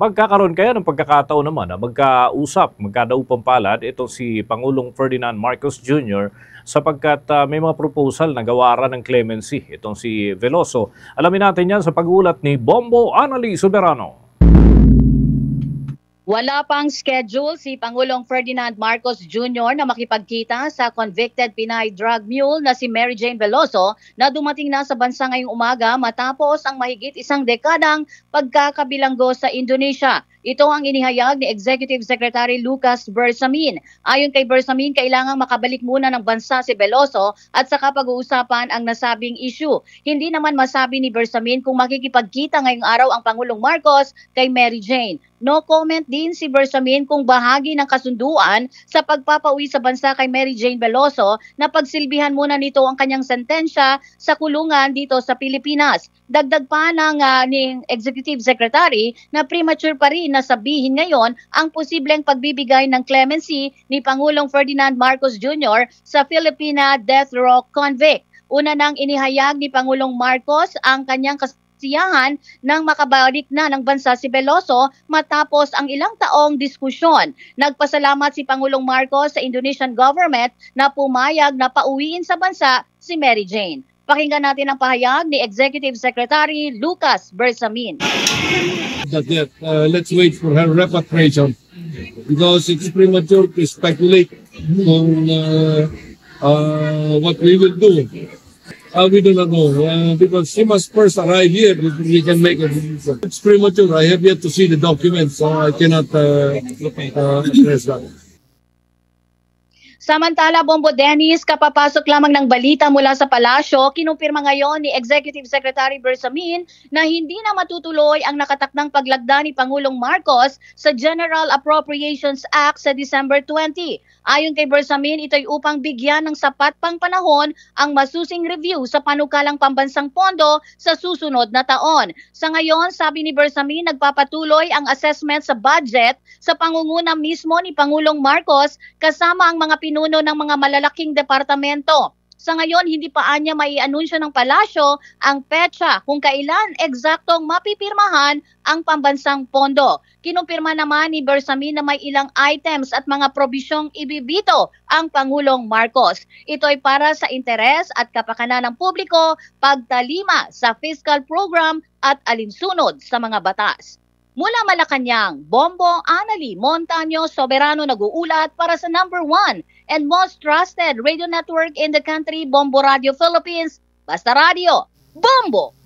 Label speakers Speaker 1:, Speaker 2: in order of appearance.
Speaker 1: Magkakaroon kaya ng pagkakataon naman na magkausap, magkadaupang palad itong si Pangulong Ferdinand Marcos Jr. sapagkat may mga proposal na gawaran ng clemency itong si Veloso. Alamin natin yan sa pag-uulat ni Bombo Anali Soberano.
Speaker 2: Wala pang schedule si Pangulong Ferdinand Marcos Jr. na makipagkita sa convicted Pinay drug mule na si Mary Jane Veloso na dumating na sa bansa ngayong umaga matapos ang mahigit isang dekadang pagkakabilanggo sa Indonesia. Ito ang inihayag ni Executive Secretary Lucas Bersamin. Ayon kay Bersamin, kailangang makabalik muna ng bansa si Veloso at saka pag-uusapan ang nasabing issue. Hindi naman masabi ni Bersamin kung makikipagkita ngayong araw ang Pangulong Marcos kay Mary Jane. No comment din si Bersamin kung bahagi ng kasunduan sa pagpapauwi sa bansa kay Mary Jane Veloso na pagsilbihan muna nito ang kanyang sentensya sa kulungan dito sa Pilipinas. Dagdag pa ng Executive Secretary na premature pa rin na sabihin ngayon ang posibleng pagbibigay ng clemency ni Pangulong Ferdinand Marcos Jr. sa Filipina death row convict. Una nang inihayag ni Pangulong Marcos ang kanyang kasiyahan nang makabalik na ng bansa si Veloso matapos ang ilang taong diskusyon. Nagpasalamat si Pangulong Marcos sa Indonesian government na pumayag na pauwiin sa bansa si Mary Jane. Pakinggan natin ang pahayag ni Executive Secretary Lucas Bersamin.
Speaker 3: Let's wait for her repatriation because it's premature to speculate on what we will do. We do not know because she must first arrive here before we can make a decision. It's premature. I have yet to see the documents, so I cannot address that.
Speaker 2: Samantala, Bombo Dennis, kapapasok lamang ng balita mula sa palasyo, kinumpirma ngayon ni Executive Secretary Bersamin na hindi na matutuloy ang nakatakdang paglagda ni Pangulong Marcos sa General Appropriations Act sa December 20. Ayon kay Bersamin, ito'y upang bigyan ng sapat pang panahon ang masusing review sa panukalang pambansang pondo sa susunod na taon. Sa ngayon, sabi ni Bersamin, nagpapatuloy ang assessment sa budget sa pangunguna mismo ni Pangulong Marcos kasama ang mga pinuno ng mga malalaking departamento. Sa ngayon, hindi pa anya maianunsyo ng palasyo ang petsa kung kailan eksaktong mapipirmahan ang pambansang pondo. Kinumpirma naman ni Bersamin na may ilang items at mga probisyong ibibito ang Pangulong Marcos. Ito ay para sa interes at kapakanan ng publiko, pagtalima sa fiscal program at alinsunod sa mga batas. Mula Malacanang, Bombo Anali Montaño Soberano nag-uulat para sa number 1 and most trusted radio network in the country, Bombo Radio Philippines. Basta Radio, Bombo!